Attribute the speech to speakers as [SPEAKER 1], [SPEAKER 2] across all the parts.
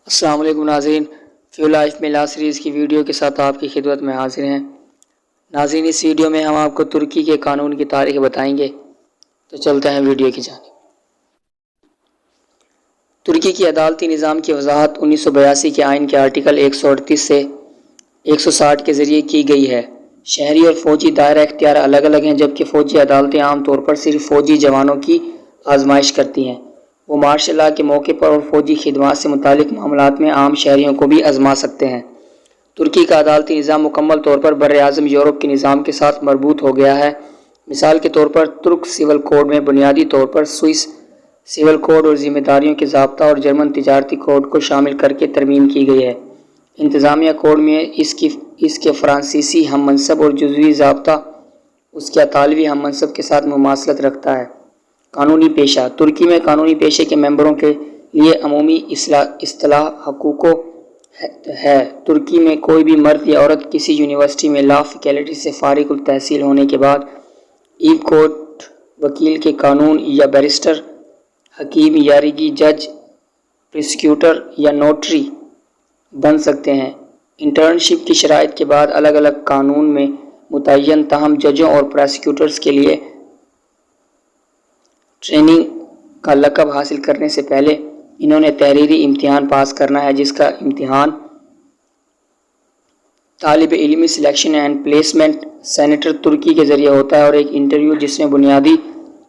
[SPEAKER 1] السلام علیکم ناظرین، فیو لائف میں لا سیریز کی ویڈیو کے ساتھ آپ کی خدمت میں حاضر ہیں۔ ناظرین، اس ویڈیو میں ہم آپ کو ترکی کے قانون کی تاریخ بتائیں گے، تو چلتے ہیں ویڈیو کی جانب۔ ترکی کی عدالتی نظام کی وضاحت 1982 کے آئین کے آرٹیکل 138 سے 160 کے ذریعے کی گئی ہے۔ شہری اور فوجی دائرہ اختیار الگ الگ ہیں، جبکہ فوجی عدالتیں عام طور پر صرف فوجی جوانوں کی آزمائش کرتی ہیں۔ وہ مارشل لا کے موقع پر اور فوجی خدمات سے متعلق معاملات میں عام شہریوں کو بھی آزما سکتے ہیں۔ ترکی کا عدالتی نظام مکمل طور پر بر اعظم یورپ کے نظام کے ساتھ مربوط ہو گیا ہے۔ مثال کے طور پر ترک سول کوڈ میں بنیادی طور پر سوئس سول کوڈ اور ذمہ داریوں کے ضابطہ اور جرمن تجارتی کوڈ کو شامل کر کے ترمیم کی گئی ہے۔ انتظامیہ کوڈ میں اس کے فرانسیسی ہم منصب اور جزوی ضابطہ اس کے اطالوی ہم منصب کے ساتھ مماثلت رکھتا ہے۔ قانونی پیشہ: ترکی میں قانونی پیشے کے ممبروں کے لیے عمومی اصطلاح حقوق ہے۔ ترکی میں کوئی بھی مرد یا عورت کسی یونیورسٹی میں لا فیکلٹی سے فارغ التحصیل ہونے کے بعد ای کورٹ، وکیل کے قانون یا بیرسٹر، حکیم، یارگی، جج، پروسیکیوٹر یا نوٹری بن سکتے ہیں۔ انٹرنشپ کی شرائط کے بعد الگ الگ قانون میں متعین، تاہم ججوں اور پروسیکیوٹرز کے لیے ٹریننگ کا لقب حاصل کرنے سے پہلے انہوں نے تحریری امتحان پاس کرنا ہے، جس کا امتحان طالب علمی سلیکشن اینڈ پلیسمنٹ سینٹر ترکی کے ذریعے ہوتا ہے، اور ایک انٹرویو جس میں بنیادی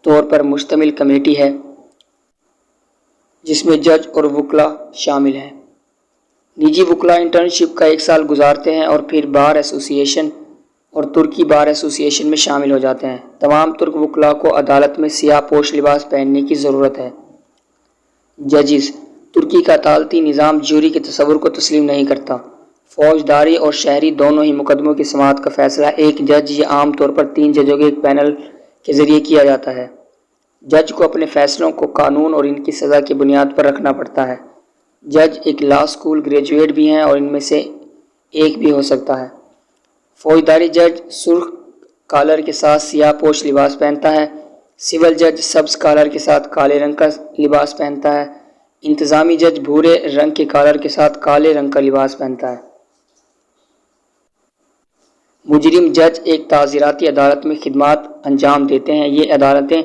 [SPEAKER 1] طور پر مشتمل کمیٹی ہے جس میں جج اور وکلاء شامل ہیں۔ نجی وکلاء انٹرنشپ کا 1 سال گزارتے ہیں اور پھر بار ایسوسی ایشن اور ترکی بار ایسوسی ایشن میں شامل ہو جاتے ہیں۔ تمام ترک وکلاء کو عدالت میں سیاہ پوش لباس پہننے کی ضرورت ہے۔ ججز: ترکی کا عدالتی نظام جوری کے تصور کو تسلیم نہیں کرتا۔ فوجداری اور شہری دونوں ہی مقدموں کی سماعت کا فیصلہ ایک جج یا عام طور پر 3 ججوں کے ایک پینل کے ذریعے کیا جاتا ہے۔ جج کو اپنے فیصلوں کو قانون اور ان کی سزا کی بنیاد پر رکھنا پڑتا ہے۔ جج ایک لا اسکول گریجویٹ بھی ہیں اور ان میں سے ایک بھی ہو سکتا ہے۔ فوجداری جج سرخ کالر کے ساتھ سیاہ پوش لباس پہنتا ہے۔ سول جج سبز کالر کے ساتھ کالے رنگ کا لباس پہنتا ہے۔ انتظامی جج بھورے رنگ کے کالر کے ساتھ کالے رنگ کا لباس پہنتا ہے۔ مجرم جج ایک تعزیراتی عدالت میں خدمات انجام دیتے ہیں۔ یہ عدالتیں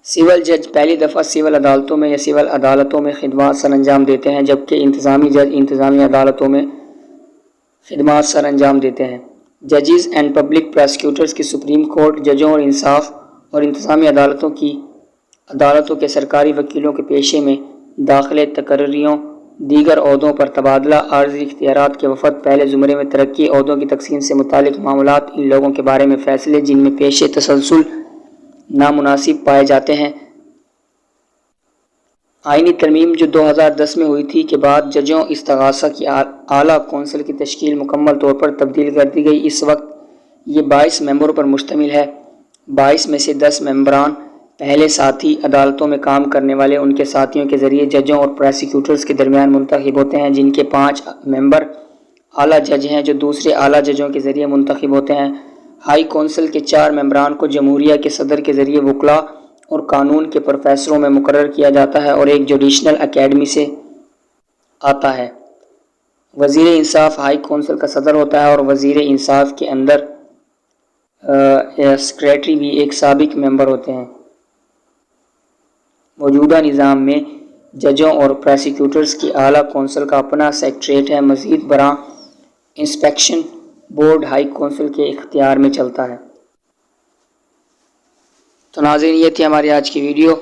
[SPEAKER 1] سول جج پہلی دفعہ سول عدالتوں میں یا سول عدالتوں میں خدمات سر انجام دیتے ہیں، جبکہ انتظامی جج انتظامی عدالتوں میں خدمات سر انجام دیتے ہیں۔ ججز اینڈ پبلک پروسیکیوٹرز کی سپریم کورٹ ججوں اور انصاف اور انتظامی عدالتوں کے سرکاری وکیلوں کے پیشے میں داخلے، تقرریوں، دیگر عہدوں پر تبادلہ، عارضی اختیارات کے وفد، پہلے زمرے میں ترقی، عہدوں کی تقسیم سے متعلق معاملات، ان لوگوں کے بارے میں فیصلے جن میں پیشے تسلسل نامناسب پائے جاتے ہیں۔ آئینی ترمیم جو 2010 میں ہوئی تھی کے بعد ججوں استغاثہ کی اعلیٰ کونسل کی تشکیل مکمل طور پر تبدیل کر دی گئی۔ اس وقت یہ 22 ممبروں پر مشتمل ہے۔ 22 میں سے 10 ممبران پہلے ساتھی عدالتوں میں کام کرنے والے ان کے ساتھیوں کے ذریعے ججوں اور پروسیکیوٹرز کے درمیان منتخب ہوتے ہیں، جن کے 5 ممبر اعلیٰ جج ہیں جو دوسرے اعلیٰ ججوں کے ذریعے منتخب ہوتے ہیں۔ ہائی کونسل کے 4 ممبران کو جمہوریہ کے صدر کے ذریعے وکلاء اور قانون کے پروفیسروں میں مقرر کیا جاتا ہے اور ایک جوڈیشنل اکیڈمی سے آتا ہے۔ وزیر انصاف ہائی کونسل کا صدر ہوتا ہے اور وزیر انصاف کے اندر سیکریٹری بھی ایک سابق ممبر ہوتے ہیں۔ موجودہ نظام میں ججوں اور پروسیکیوٹرز کی اعلیٰ کونسل کا اپنا سیکریٹریٹ ہے۔ مزید برآں انسپیکشن بورڈ ہائی کونسل کے اختیار میں چلتا ہے۔ تو ناظرین، یہ تھی ہماری آج کی ویڈیو۔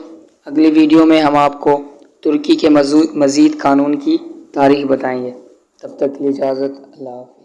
[SPEAKER 1] اگلی ویڈیو میں ہم آپ کو ترکی کے مزید قانون کی تاریخ بتائیں گے۔ تب تک کے لیے اجازت، اللہ حافظ۔